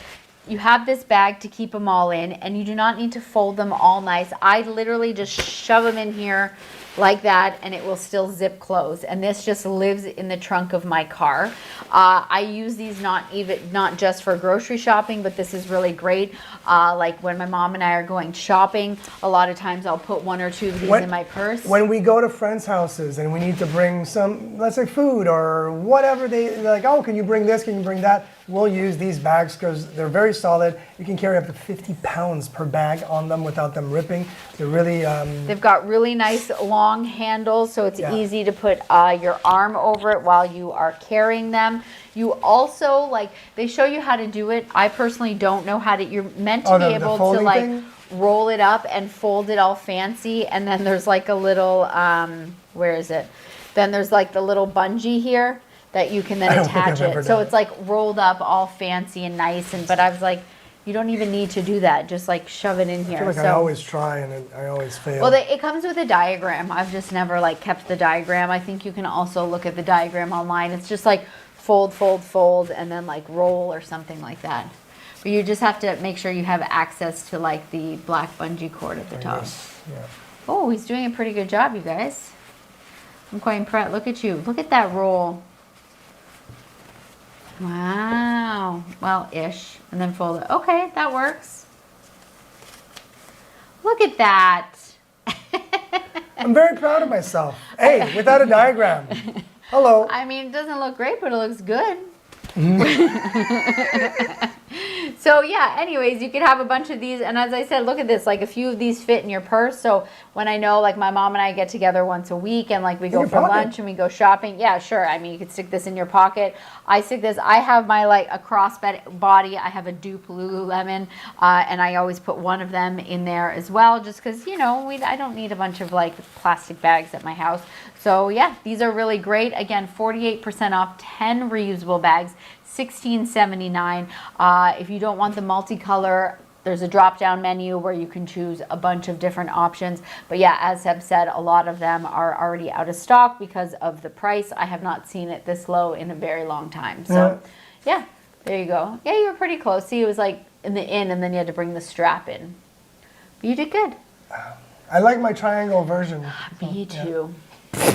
you have this bag to keep them all in and you do not need to fold them all nice. I literally just shove them in here like that and it will still zip close, and this just lives in the trunk of my car. I use these not just for grocery shopping, but this is really great. Like when my mom and I are going shopping, a lot of times I'll put 1 or 2 of these in my purse. When we go to friends' houses and we need to bring some, let's say food or whatever, they're like, oh, can you bring this, can you bring that? We'll use these bags because they're very solid. You can carry up to 50 pounds per bag on them without them ripping. They're really... They've got really nice long handles, so it's easy to put your arm over it while you are carrying them. You also, like, they show you how to do it. I personally don't know how to, you're meant to be able to like roll it up and fold it all fancy, and then there's like a little, where is it? Then there's like the little bungee here that you can then attach it. So it's like rolled up all fancy and nice, but I was like, you don't even need to do that. Just like shove it in here. I feel like I always try and I always fail. Well, it comes with a diagram. I've just never like kept the diagram. I think you can also look at the diagram online. It's just like fold, fold, fold, and then like roll or something like that. But you just have to make sure you have access to like the black bungee cord at the top. Yeah. Oh, he's doing a pretty good job, you guys. I'm quite impressed. Look at you. Look at that roll. Wow. Well, ish. And then fold it. Okay, that works. Look at that. I'm very proud of myself. Hey, without a diagram. Hello. I mean, it doesn't look great, but it looks good. So yeah, anyways, you could have a bunch of these, and as I said, look at this, like a few of these fit in your purse. So when I know like my mom and I get together once a week and like we go for lunch and we go shopping, yeah, sure. I mean, you could stick this in your pocket. I stick this, I have my like a crossbody, I have a dupe Lululemon, and I always put one of them in there as well, just because, you know, I don't need a bunch of like plastic bags at my house. So yeah, these are really great. Again, 48% off, 10 reusable bags, $16.79. If you don't want the multicolor, there's a drop-down menu where you can choose a bunch of different options. But yeah, as Seb said, a lot of them are already out of stock because of the price. I have not seen it this low in a very long time. So yeah, there you go. Yeah, you were pretty close. See, it was like in the inn, and then you had to bring the strap in. But you did good. I like my triangle version. Me too.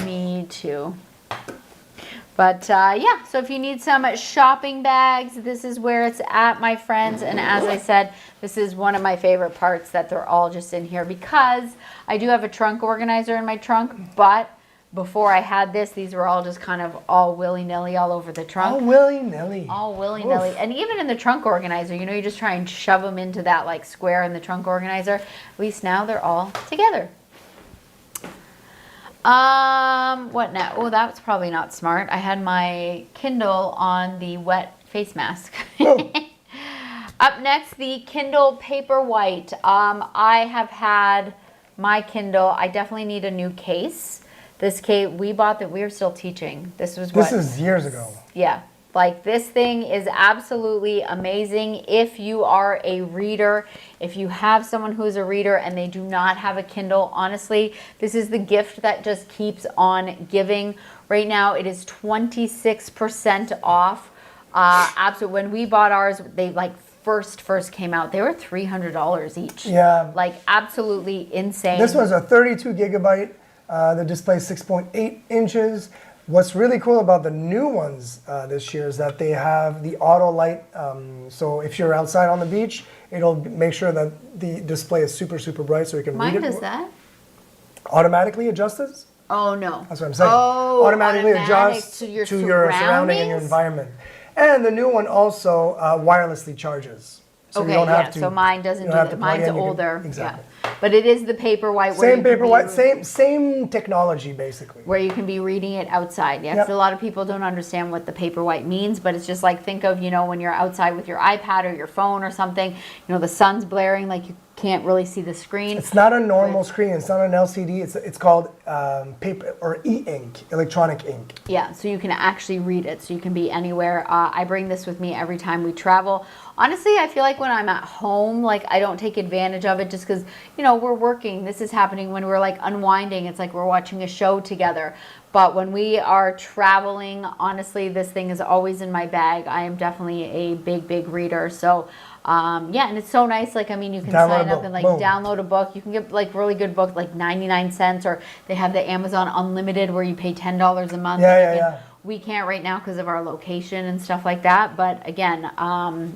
Me too. But yeah, so if you need some shopping bags, this is where it's at, my friends. And as I said, this is one of my favorite parts, that they're all just in here, because I do have a trunk organizer in my trunk, but before I had this, these were all just kind of all willy-nilly all over the trunk. All willy-nilly. All willy-nilly. And even in the trunk organizer, you know, you just try and shove them into that like square in the trunk organizer. At least now they're all together. What now? Oh, that was probably not smart. I had my Kindle on the wet face mask. Oh. Up next, the Kindle Paperwhite. I have had my Kindle. I definitely need a new case. This case, we bought that, we were still teaching. This is years ago. Yeah. Like, this thing is absolutely amazing if you are a reader. If you have someone who's a reader and they do not have a Kindle, honestly, this is the gift that just keeps on giving. Right now, it is 26% off. Absolutely. When we bought ours, they like first came out, they were $300 each. Yeah. Like, absolutely insane. This was a 32 gigabyte. The display is 6.8 inches. What's really cool about the new ones this year is that they have the auto light. So if you're outside on the beach, it'll make sure that the display is super, super bright so you can read it. Mine does that. Automatically adjusts? Oh no. That's what I'm saying. Oh, automatically automatic adjusts to your surrounding and your surroundings? environment. And the new one also wirelessly charges. So Okay, you don't yeah. have to. So mine doesn't you do don't have that. to plug Mine's in, you can- older. Exactly. Yeah. But it is the Paperwhite. Where Same you can Paperwhite, same technology basically. where you can be reading it outside. Yeah, 'cause Yep. a lot of people don't understand what the Paperwhite means, but it's just like think of, when you're outside with your iPad or your phone or something, the sun's blaring, like you can't really see the screen. It's not a normal screen. It's not an LCD. It's called paper or e-ink, electronic ink. Yeah, so you can actually read it. So you can be anywhere. I bring this with me every time we travel. Honestly, I feel like when I'm at home, like I don't take advantage of it just because, we're working. This is happening when we're like unwinding. It's like we're watching a show together. But when we are traveling, honestly, this thing is always in my bag. I am definitely a big, big reader. So, yeah, and it's so nice. Like, you can Download a sign up book. and like Boom. download a book. You can get like really good books, like 99 cents, or they have the Amazon Unlimited where you pay $10 a month. Yeah, And yeah, again, yeah. we can't right now because of our location and stuff like that. But again,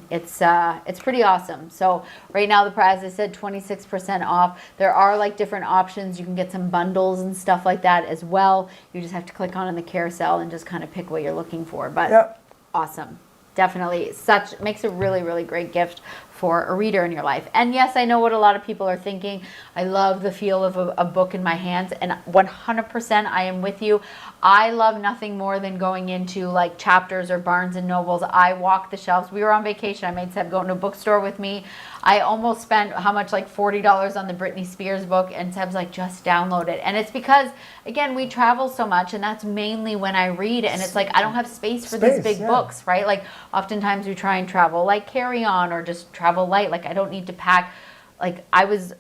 it's pretty awesome. So right now the price, as I said, 26% off. There are like different options. You can get some bundles and stuff like that as well. You just have to click on in the carousel and just kind of pick what you're looking for. But Yep. awesome. Definitely makes a really, really great gift for a reader in your life. And yes, I know what a lot of people are thinking. I love the feel of a book in my hands, and 100% I am with you. I love nothing more than going into like Chapters or Barnes and Nobles. I walk the shelves. We were on vacation. I made Seb go into a bookstore with me. I almost spent how much, like $40 on the Britney Spears book, and Seb's like, just download it. And it's because, again, we travel so much, and that's mainly when I read, and it's like I don't have space for these big yeah. books, right? Like oftentimes we try and travel like carry-on or just travel light. Like I don't need to pack. Like I was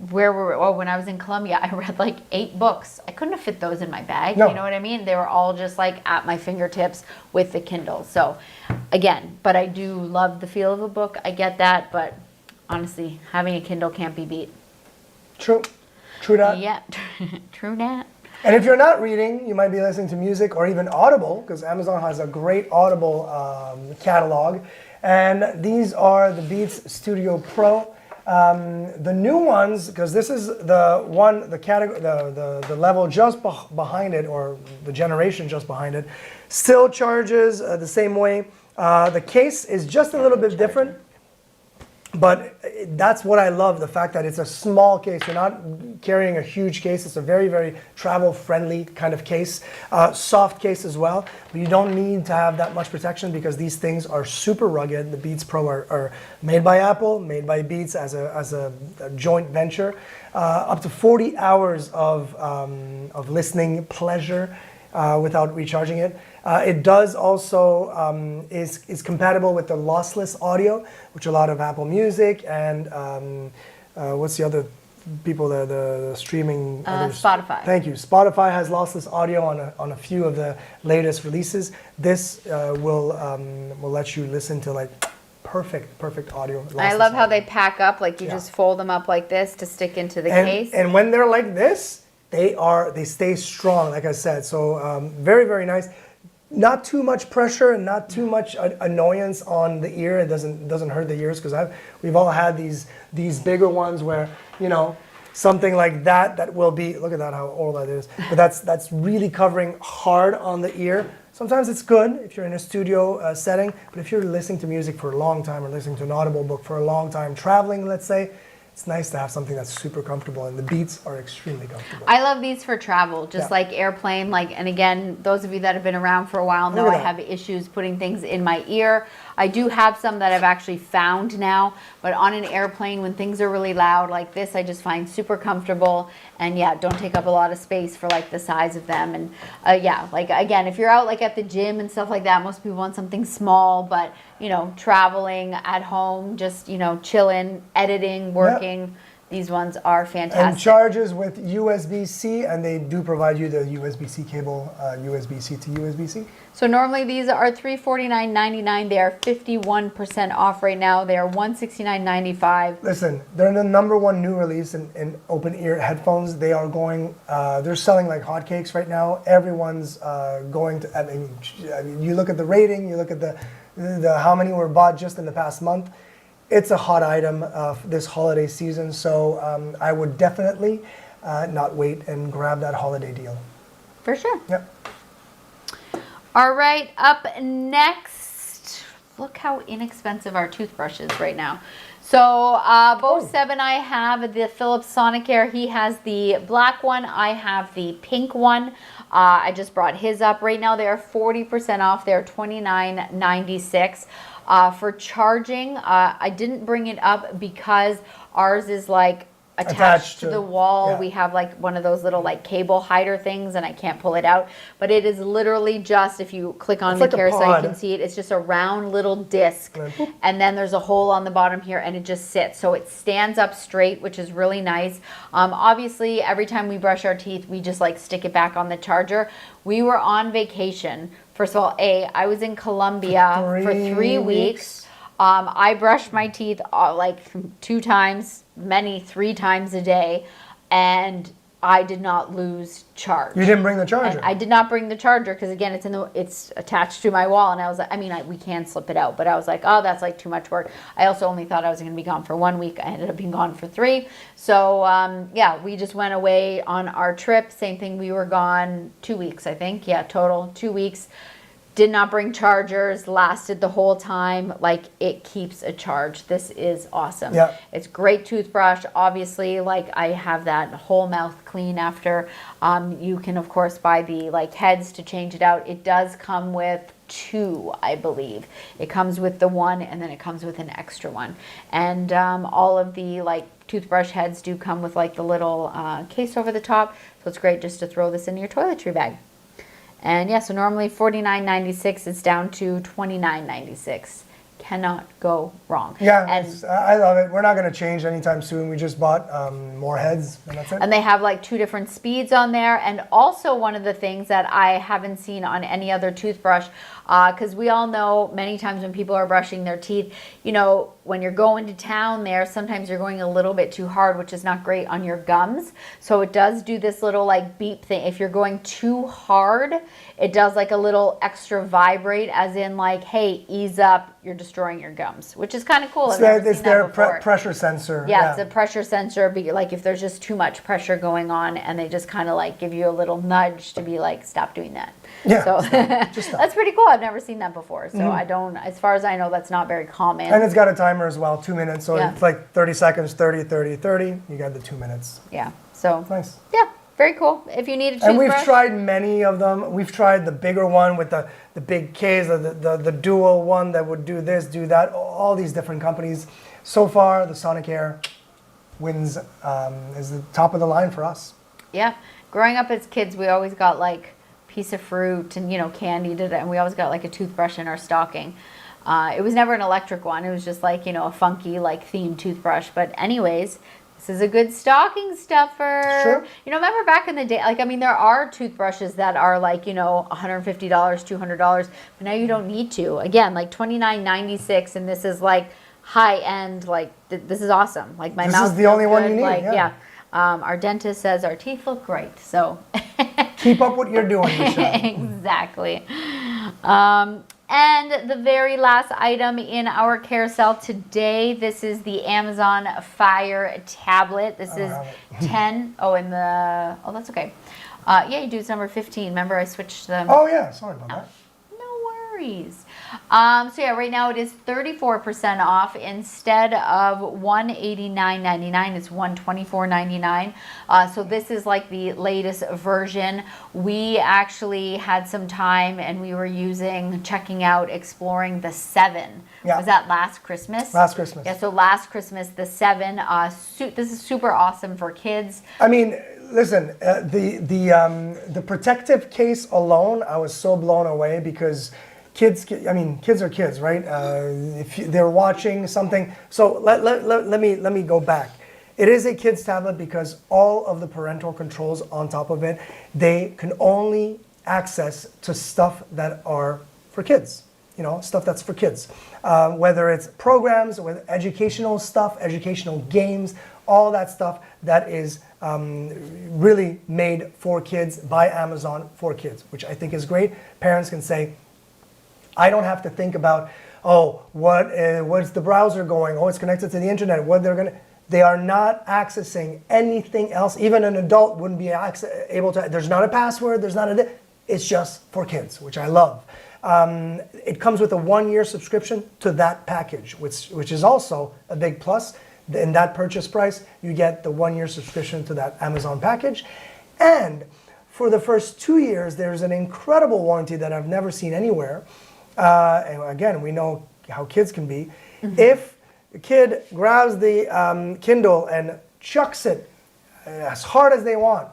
when I was in Colombia, I read like 8 books. I couldn't have fit those in my bag. No. You know what I mean? They were all just like at my fingertips with the Kindle. So again, but I do love the feel of a book. I get that, but honestly, having a Kindle can't be beat. True that. Yeah, true that. And if you're not reading, you might be listening to music or even Audible, because Amazon has a great Audible catalog. And these are the Beats Studio Pro. The new ones, because this is the category, the level just behind it, or the generation just behind it, still charges the same way. The case is just a little bit different, but that's what I love, the fact that it's a small case. You're not carrying a huge case. It's a very, very travel-friendly kind of case. Soft case as well, but you don't need to have that much protection because these things are super rugged. The Beats Pro are made by Apple, made by Beats as a joint venture. Up to 40 hours of listening pleasure without recharging it. It does also is compatible with the lossless audio, which a lot of Apple Music and what's the other people, the streaming others? Spotify. Thank you. Spotify has lossless audio on a few of the latest releases. This will let you listen to like perfect audio. I lossless love how audio. they pack up. Like you just fold them up like this to stick into the case. And when they're like this, they stay strong, like I said. So very, very nice. Not too much pressure and not too much annoyance on the ear. It doesn't hurt the ears, because we've all had these bigger ones where something like that will be, look at that, how old that is. But that's really covering hard on the ear. Sometimes it's good if you're in a studio setting, but if you're listening to music for a long time or listening to an Audible book for a long time, traveling, let's say, it's nice to have something that's super comfortable, and the Beats are extremely comfortable. I love these for travel, just Yeah. like airplane. And again, those of you that have been around for a while know Look at I that. have issues putting things in my ear. I do have some that I've actually found now, but on an airplane when things are really loud like this, I just find super comfortable, and yeah, don't take up a lot of space for like the size of them. And yeah, like again, if you're out like at the gym and stuff like that, most people want something small, but traveling at home, just chilling, editing, working. These ones are fantastic. And charges with USB-C, and they do provide you the USB-C cable, USB-C to USB-C. So normally these are $349.99. They are 51% off right now. They are $169.95. Listen, they're the #1 new release in open ear headphones. They are going, they're selling like hotcakes right now. Everyone's going to, I mean, you look at the rating, you look at the how many were bought just in the past month. It's a hot item this holiday season, so I would definitely not wait and grab that holiday deal. For sure. Yep. All right, up next, look how inexpensive our toothbrush is right now. So both Seb and I have the Philips Sonicare. He has the black one. I have the pink one. I just brought his up. Right now they are 40% off. They're $29.96. For charging, I didn't bring it up because ours is like attached to the wall. Yeah. We have like one of those little like cable hider things and I can't pull it out. But it is literally just, if you click on the like a carousel, you pod. can see it. It's just a round little disc. And then, boop. And then there's a hole on the bottom here and it just sits. So it stands up straight, which is really nice. Obviously, every time we brush our teeth, we just like stick it back on the charger. We were on vacation. First of all, I was in Colombia for 3 weeks. I brushed my teeth like 2 times, 3 times a day, and I did not lose charge. You didn't bring the charger. And I did not bring the charger because again, it's attached to my wall, and I was like, we can slip it out, but I was like, oh, that's like too much work. I also only thought I was going to be gone for 1 week. I ended up being gone for 3. So yeah, we just went away on our trip. Same thing. We were gone 2 weeks, I think. Yeah, total 2 weeks. Did not bring chargers, lasted the whole time. Like, it keeps a charge. This is awesome. Yeah. It's great toothbrush. Obviously, like, I have that whole mouth clean after. You can, of course, buy the like heads to change it out. It does come with 2, I believe. It comes with the 1 and then it comes with an extra one. And all of the like toothbrush heads do come with like the little case over the top. So it's great just to throw this in your toiletry bag. And yeah, so normally $49.96, it's down to $29.96. Cannot go wrong. Yeah, and I love it. We're not going to change anytime soon. We just bought more heads, and that's it. And they have like 2 different speeds on there. And also one of the things that I haven't seen on any other toothbrush, because we all know many times when people are brushing their teeth, you know, when you're going to town there, sometimes you're going a little bit too hard, which is not great on your gums. So it does do this little like beep thing. If you're going too hard, it does like a little extra vibrate, as in like, hey, ease up, you're destroying your gums, which is kind of cool. It's their pressure sensor. Yeah, it's a pressure sensor. But like if there's just too much pressure going on, and they just kind of like give you a little nudge to be like, stop doing that. Yeah, so just stop. that's pretty cool. I've never seen that before. So I don't, as far as I know, that's not very common. And it's got a timer as well, 2 minutes. So Yeah. it's like 30 seconds, 30, 30, 30. You got the 2 minutes. Yeah. So Nice. yeah, very cool. If you need a toothbrush. And we've tried many of them. We've tried the bigger one with the big case, the dual one that would do this, do that, all these different companies. So far, the Sonicare wins, is the top of the line for us. Yeah. Growing up as kids, we always got like piece of fruit and, you know, candy, and we always got like a toothbrush in our stocking. It was never an electric one. It was just like, you know, a funky like themed toothbrush. But anyways, this is a good stocking stuffer. Sure. You know, remember back in the day, like, I mean, there are toothbrushes that are like, you know, $150, $200, but now you don't need to. Again, like $29.96, and this is like high end. Like, this is awesome. Like, my This mouth is the feels only one good. you need, Like, yeah. Our dentist says our teeth look great. So Keep up what you're doing, Michelle. exactly. And the very last item in our carousel today, this is the Amazon Fire tablet. This is have 10. Oh, in the, oh, that's okay. Yeah, you do. It's number 15. Remember, I switched them. Oh, yeah. Sorry about that. No worries. So yeah, right now it is 34% off. Instead of $189.99, it's $124.99. So this is like the latest version. We actually had some time and we were checking out, exploring the 7. Yeah. Was that last Christmas? Last Christmas. Yeah, so last Christmas, the 7. This is super awesome for kids. I mean, listen, the protective case alone, I was so blown away because kids are kids, right? If they're watching something, so let me go back. It is a kid's tablet because all of the parental controls on top of it, they can only access to stuff that are for kids. You know, stuff that's for kids. Whether it's programs, with educational stuff, educational games, all that stuff that is really made for kids by Amazon for kids, which I think is great. Parents can say, I don't have to think about, oh, what's the browser going? Oh, it's connected to the internet. What they're gonna. They are not accessing anything else. Even an adult wouldn't be able to. There's not a password. There's not a. It's just for kids, which I love. It comes with a 1-year subscription to that package, which is also a big plus. In that purchase price, you get the 1-year subscription to that Amazon package. And for the first 2 years, there's an incredible warranty that I've never seen anywhere. And again, we know how kids can be. If the kid grabs the Kindle and chucks it as hard as they want,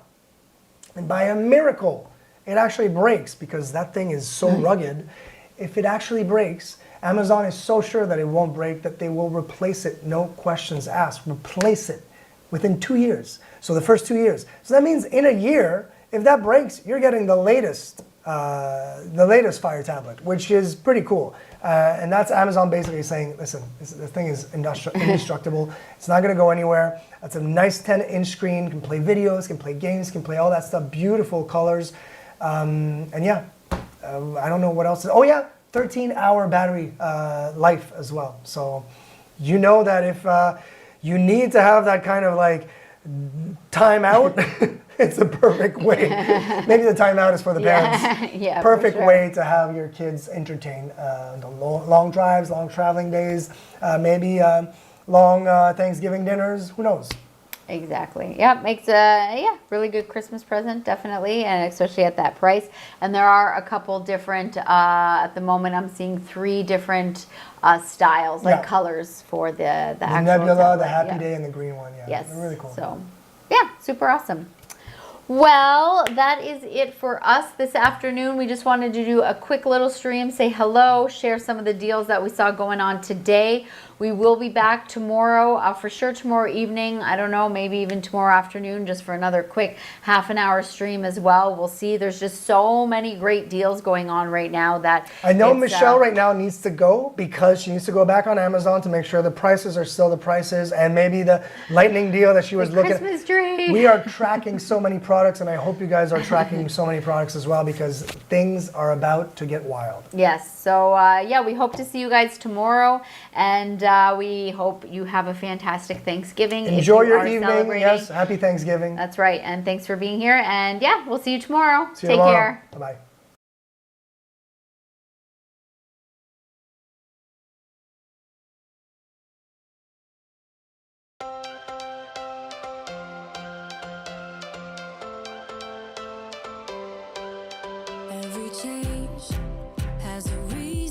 and by a miracle, it actually breaks because that thing is so rugged. If it actually breaks, Amazon is so sure that it won't break that they will replace it, no questions asked. Replace it within 2 years. So the first 2 years. So that means in a year, if that breaks, you're getting the latest Fire tablet, which is pretty cool. And that's Amazon basically saying, listen, this thing is indestructible. It's not going to go anywhere. That's a nice 10-inch screen. Can play videos, can play games, can play all that stuff. Beautiful colors. And yeah, I don't know what else. Oh yeah, 13-hour battery life as well. So you know that if you need to have that kind of like timeout, it's a perfect way. Maybe the timeout is for the parents. Yeah, perfect for sure. way to have your kids entertained. The long drives, long traveling days, maybe long Thanksgiving dinners. Who knows? Exactly. Yeah, makes a really good Christmas present, definitely, and especially at that price. And there are a couple different. At the moment, I'm seeing 3 different styles, like colors for the actual Nebula, tablet. the Happy Day, and the green one. Yeah, Yes. they're really cool. So, yeah, super awesome. Well, that is it for us this afternoon. We just wanted to do a quick little stream, say hello, share some of the deals that we saw going on today. We will be back tomorrow, for sure tomorrow evening. I don't know, maybe even tomorrow afternoon, just for another quick half-an-hour stream as well. We'll see. There's just so many great deals going on right now that I know Michelle right now needs to go because she needs to go back on Amazon to make sure the prices are still the prices, and maybe the lightning deal that she was looking at. Christmas tree. We are tracking so many products, and I hope you guys are tracking so many products as well because things are about to get wild. Yes. So, yeah, we hope to see you guys tomorrow, and we hope you have a fantastic Thanksgiving. Enjoy if you your are evening. celebrating. Yes, happy Thanksgiving. That's right. And thanks for being here. And yeah, we'll see you tomorrow. See you Take tomorrow. care. Bye-bye. Every change has a reason.